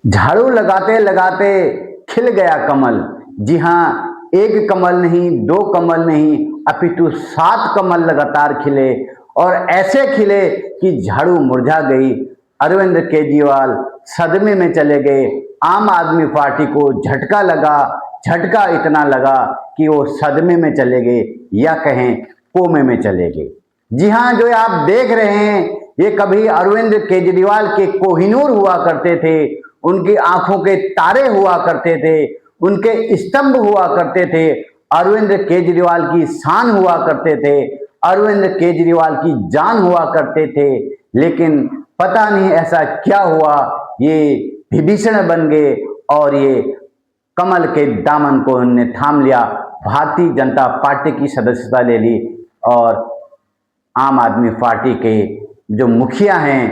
झाड़ू लगाते लगाते खिल गया कमल। जी हाँ, एक कमल नहीं, दो कमल नहीं, अपितु 7 कमल लगातार खिले और ऐसे खिले कि झाड़ू मुरझा गई। अरविंद केजरीवाल सदमे में चले गए। आम आदमी पार्टी को झटका लगा, झटका इतना लगा कि वो सदमे में चले गए या कहें कोमे में चले गए। जी हाँ, जो आप देख रहे हैं ये कभी अरविंद केजरीवाल के कोहिनूर हुआ करते थे, उनकी आंखों के तारे हुआ करते थे, उनके स्तंभ हुआ करते थे, अरविंद केजरीवाल की शान हुआ करते थे, अरविंद केजरीवाल की जान हुआ करते थे। लेकिन पता नहीं ऐसा क्या हुआ, ये विभीषण बन गए और ये कमल के दामन को उन्होंने थाम लिया, भारतीय जनता पार्टी की सदस्यता ले ली और आम आदमी पार्टी के जो मुखिया हैं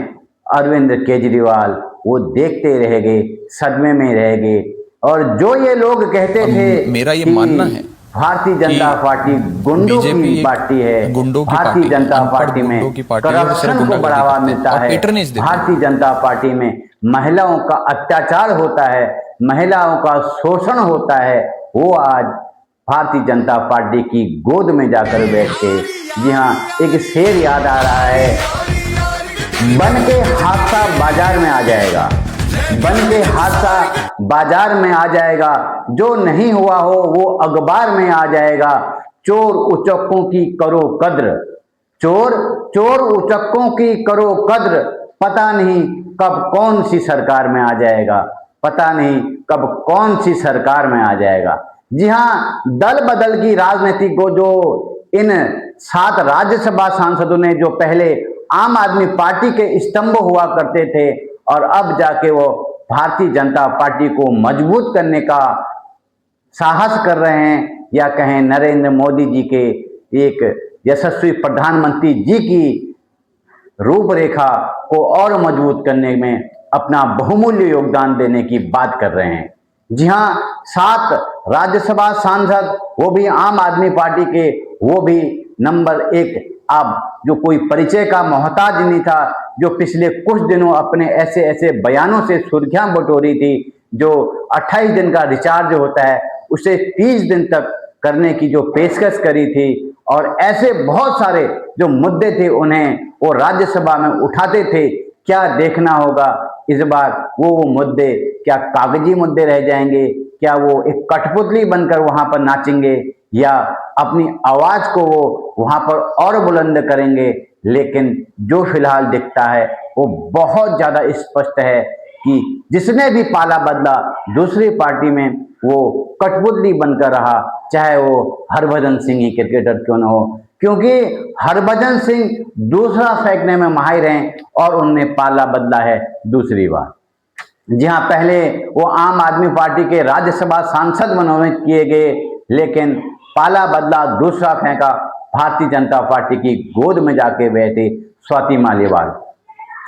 अरविंद केजरीवाल, वो देखते रह गए, सदमे में रह गए। और जो ये लोग कहते थे मेरा ये कि मानना है भारतीय जनता पार्टी गुंडों की पार्टी है, गुंडों की भारतीय पार्टी, जनता अनपढ़ पार्टी में गुंडों की पार्टी है और सिर्फ करप्शन को गुंडागर्दी बढ़ावा करते हैं मिलता और है, पेट्रोनेज देते हैं। भारतीय जनता पार्टी में महिलाओं का अत्याचार होता है, महिलाओं का शोषण होता है, वो आज भारतीय जनता पार्टी की गोद में जाकर बैठे। जी हाँ, एक शेर याद आ रहा है, बन के हादसा बाजार में आ जाएगा, बन के हादसा बाजार में आ जाएगा, जो नहीं हुआ हो वो अखबार में आ जाएगा। चोर उचक्कों की करो कद्र, चोर चोर उचक्कों की करो कद्र, पता नहीं कब कौन सी सरकार में आ जाएगा, पता नहीं कब कौन सी सरकार में आ जाएगा। जी हाँ, दल बदल की राजनीति को जो इन 7 राज्यसभा सांसदों ने जो पहले आम आदमी पार्टी के स्तंभ हुआ करते थे और अब जाके वो भारतीय जनता पार्टी को मजबूत करने का साहस कर रहे हैं, या कहें नरेंद्र मोदी जी के एक यशस्वी प्रधानमंत्री जी की रूपरेखा को और मजबूत करने में अपना बहुमूल्य योगदान देने की बात कर रहे हैं। जी हाँ, 7 राज्यसभा सांसद, वो भी आम आदमी पार्टी के, वो भी नंबर 1, अब जो कोई परिचय का मोहताज नहीं था, जो पिछले कुछ दिनों अपने ऐसे ऐसे बयानों से सुर्खियां बटोरी थी, जो 28 दिन का रिचार्ज होता है उसे 30 दिन तक करने की जो पेशकश करी थी, और ऐसे बहुत सारे जो मुद्दे थे उन्हें वो राज्यसभा में उठाते थे। क्या देखना होगा इस बार, वो मुद्दे क्या कागजी मुद्दे रह जाएंगे, क्या वो एक कठपुतली बनकर वहां पर नाचेंगे, या अपनी आवाज को वो वहां पर और बुलंद करेंगे। लेकिन जो फिलहाल दिखता है वो बहुत ज्यादा स्पष्ट है कि जिसने भी पाला बदला दूसरी पार्टी में वो कठपुतली बनकर रहा, चाहे वो हरभजन सिंह ही क्रिकेटर क्यों न हो, क्योंकि हरभजन सिंह दूसरा फेंकने में माहिर हैं और उनने पाला बदला है दूसरी बार। जी हाँ, पहले वो आम आदमी पार्टी के राज्यसभा सांसद मनोनीत किए गए, लेकिन पाला बदला दूसरा फेंका, भारतीय जनता पार्टी की गोद में जाके बैठे स्वाति मालीवाल।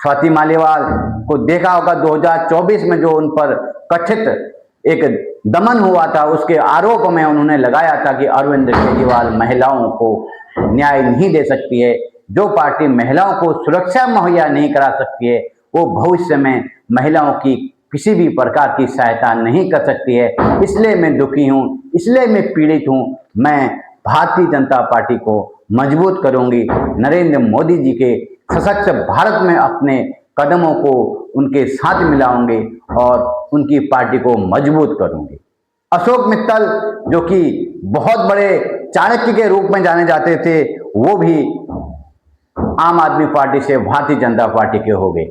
स्वाति मालीवाल को देखा होगा 2024 में जो उन पर कथित एक दमन हुआ था, उसके आरोप में उन्होंने लगाया था कि अरविंद केजरीवाल महिलाओं को न्याय नहीं दे सकती है, जो पार्टी महिलाओं को सुरक्षा मुहैया नहीं करा सकती है वो भविष्य में महिलाओं की किसी भी प्रकार की सहायता नहीं कर सकती है। इसलिए मैं दुखी हूँ, इसलिए मैं पीड़ित हूँ, मैं भारतीय जनता पार्टी को मजबूत करूंगी, नरेंद्र मोदी जी के सशक्त भारत में अपने कदमों को उनके साथ मिलाऊंगे और उनकी पार्टी को मजबूत करूंगी। अशोक मित्तल जो कि बहुत बड़े चाणक्य के रूप में जाने जाते थे, वो भी आम आदमी पार्टी से भारतीय जनता पार्टी के हो गए,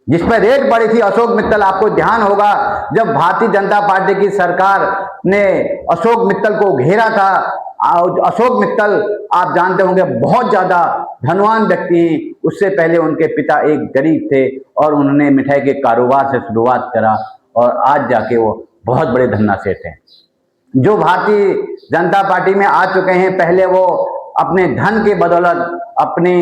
जिस पर रेट पड़ी थी अशोक मित्तल। आपको ध्यान होगा जब भारतीय जनता पार्टी की सरकार ने अशोक मित्तल को घेरा था, अशोक मित्तल आप जानते होंगे बहुत ज्यादा धनवान व्यक्ति हैं, उससे पहले उनके पिता एक गरीब थे और उन्होंने मिठाई के कारोबार से शुरुआत करा और आज जाके वो बहुत बड़े धन्ना सेठ हैं। जो भारतीय जनता पार्टी में आ चुके हैं, पहले वो अपने धन के बदौलत, अपने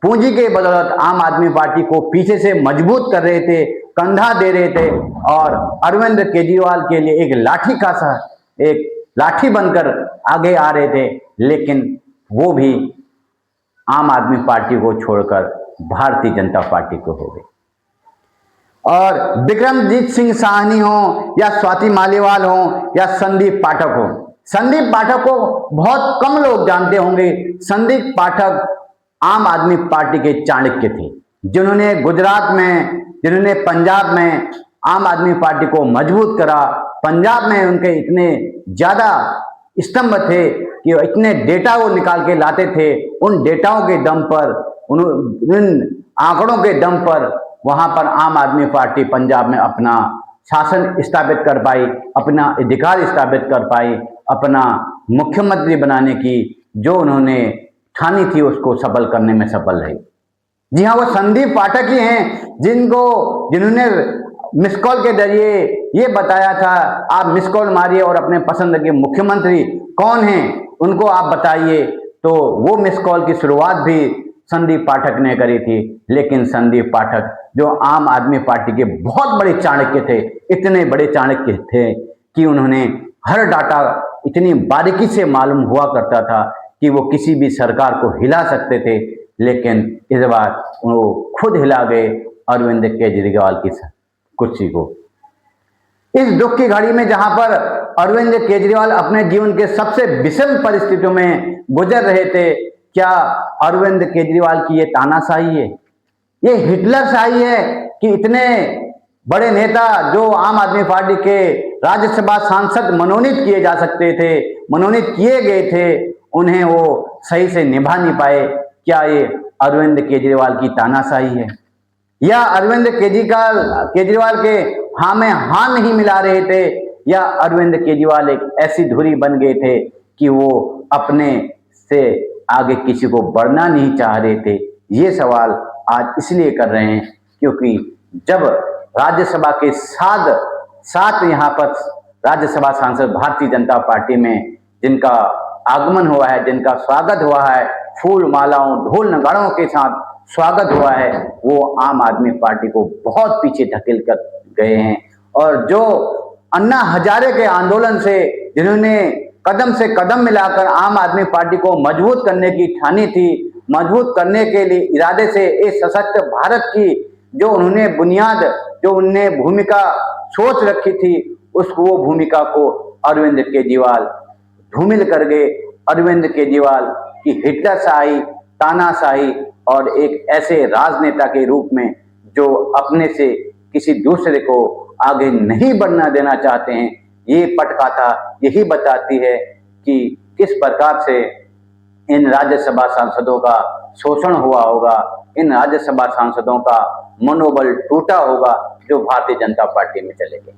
पूंजी के बदौलत आम आदमी पार्टी को पीछे से मजबूत कर रहे थे, कंधा दे रहे थे और अरविंद केजरीवाल के लिए एक लाठी का सा एक लाठी बनकर आगे आ रहे थे, लेकिन वो भी आम आदमी पार्टी को छोड़कर भारतीय जनता पार्टी को हो गए। और विक्रमजीत सिंह साहनी हो या स्वाति मालीवाल हो या संदीप पाठक हो। संदीप पाठक को बहुत कम लोग जानते होंगे। संदीप पाठक आम आदमी पार्टी के चाणक्य थे, जिन्होंने गुजरात में, जिन्होंने पंजाब में आम आदमी पार्टी को मजबूत करा। पंजाब में उनके इतने ज्यादा स्तंभ थे कि इतने डेटा वो निकाल के लाते थे। उन डेटाओं के दम पर, उन आंकड़ों के दम पर वहां पर आम आदमी पार्टी पंजाब में अपना शासन स्थापित कर पाई, अपना अधिकार स्थापित कर पाई, अपना मुख्यमंत्री बनाने की जो उन्होंने ठानी थी उसको सफल करने में सफल रही। जी हाँ, वो संदीप पाठक ही हैं जिन्होंने मिस कॉल के जरिए ये बताया था, आप मिस कॉल मारिए और अपने पसंद के मुख्यमंत्री कौन हैं उनको आप बताइए। तो वो मिस कॉल की शुरुआत भी संदीप पाठक ने करी थी। लेकिन संदीप पाठक जो आम आदमी पार्टी के बहुत बड़े चाणक्य थे, इतने बड़े चाणक्य थे कि उन्होंने हर डाटा इतनी बारीकी से मालूम हुआ करता था कि वो किसी भी सरकार को हिला सकते थे। लेकिन इस बार वो खुद हिला गए अरविंद केजरीवाल की कुर्सी को। इस दुख की घड़ी में जहां पर अरविंद केजरीवाल अपने जीवन के सबसे विषम परिस्थितियों में गुजर रहे थे, क्या अरविंद केजरीवाल की ये तानाशाही है, ये हिटलरशाही है कि इतने बड़े नेता जो आम आदमी पार्टी के राज्यसभा सांसद मनोनीत किए जा सकते थे, मनोनीत किए गए थे, उन्हें वो सही से निभा नहीं पाए? क्या ये अरविंद केजरीवाल की तानाशाही है, या अरविंद केजरीवाल के हाँ में हाँ नहीं मिला रहे थे, या अरविंद केजरीवाल एक ऐसी धुरी बन गए थे कि वो अपने से आगे किसी को बढ़ना नहीं चाह रहे थे? ये सवाल आज इसलिए कर रहे हैं क्योंकि जब राज्यसभा के सात यहाँ पर राज्यसभा सांसद भारतीय जनता पार्टी में जिनका आगमन हुआ है, जिनका स्वागत हुआ है, फूल मालाओं ढोल नगाड़ों के साथ स्वागत हुआ है, वो आम आदमी पार्टी को बहुत पीछे धकेल कर गए हैं। और जो अन्ना हजारे के आंदोलन से जिन्होंने कदम से कदम मिलाकर आम आदमी पार्टी को मजबूत करने की ठानी थी, मजबूत करने के लिए इरादे से इस सशक्त भारत की जो उन्होंने बुनियाद, जो उन्होंने भूमिका सोच रखी थी, वो भूमिका को अरविंद केजरीवाल धूमिल कर गए। अरविंद केजरीवाल की हिटलरशाही, तानाशाही और एक ऐसे राजनेता के रूप में जो अपने से किसी दूसरे को आगे नहीं बढ़ना देना चाहते हैं, ये पटकथा यही बताती है कि किस प्रकार से इन राज्यसभा सांसदों का शोषण हुआ होगा, इन राज्यसभा सांसदों का मनोबल टूटा होगा जो भारतीय जनता पार्टी में चले गए।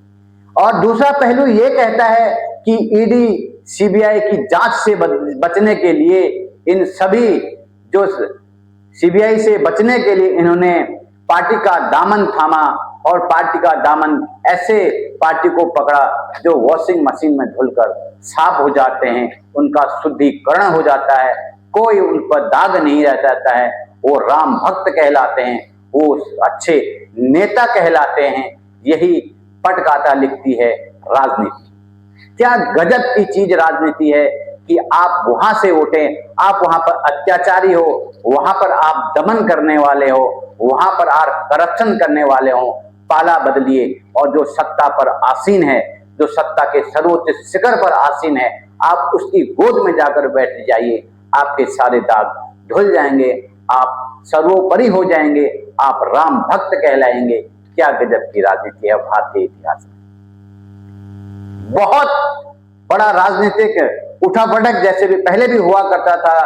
और दूसरा पहलू ये कहता है कि ईडी सीबीआई की जांच से बचने के लिए, इन सभी जो सीबीआई से बचने के लिए इन्होंने पार्टी का दामन थामा और पार्टी का दामन ऐसे पार्टी को पकड़ा जो वॉशिंग मशीन में धुलकर साफ हो जाते हैं, उनका शुद्धिकरण हो जाता है, कोई उन पर दाग नहीं रह जाता है, वो राम भक्त कहलाते हैं, वो अच्छे नेता कहलाते हैं। यही पटकथा लिखती है राजनीति। क्या गजब की चीज राजनीति है कि आप वहां से उठे, आप वहां पर अत्याचारी हो, वहां पर आप दमन करने वाले हो, वहां पर आप करप्शन करने वाले हो, पाला बदलिए और जो सत्ता पर आसीन है, जो सत्ता के सर्वोच्च शिखर पर आसीन है, आप उसकी गोद में जाकर बैठ जाइए, आपके सारे दाग धुल जाएंगे, आप सर्वोपरि हो जाएंगे, आप राम भक्त कहलाएंगे। क्या गजब की राजनीति है भारतीय इतिहास में। बहुत बड़ा राजनीतिक उठापटक जैसे भी पहले भी हुआ करता था,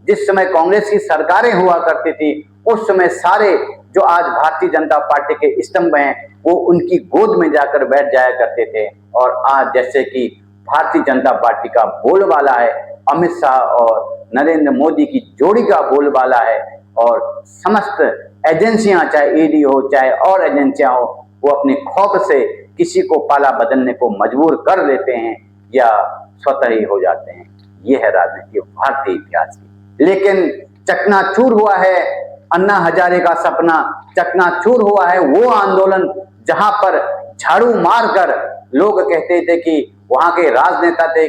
जिस समय कांग्रेस की सरकारें हुआ करती थी, उस समय सारे जो आज भारतीय जनता पार्टी के स्तंभ हैं वो उनकी गोद में जाकर बैठ जाया करते थे। और आज जैसे कि भारतीय जनता पार्टी का बोलबाला है, अमित शाह और नरेंद्र मोदी की जोड़ी का बोलबाला है, और समस्त एजेंसियां, चाहे ईडी हो चाहे और एजेंसियां हो, वो अपने खौफ से किसी को पाला बदलने को मजबूर कर देते हैं या स्वतः ही हो जाते हैं। ये है राजनीति भारतीय इतिहास की। लेकिन चकनाचूर हुआ है अन्ना हजारे का सपना, चकनाचूर हुआ है वो आंदोलन जहां पर झाड़ू मारकर लोग कहते थे कि वहां के राजनेता थे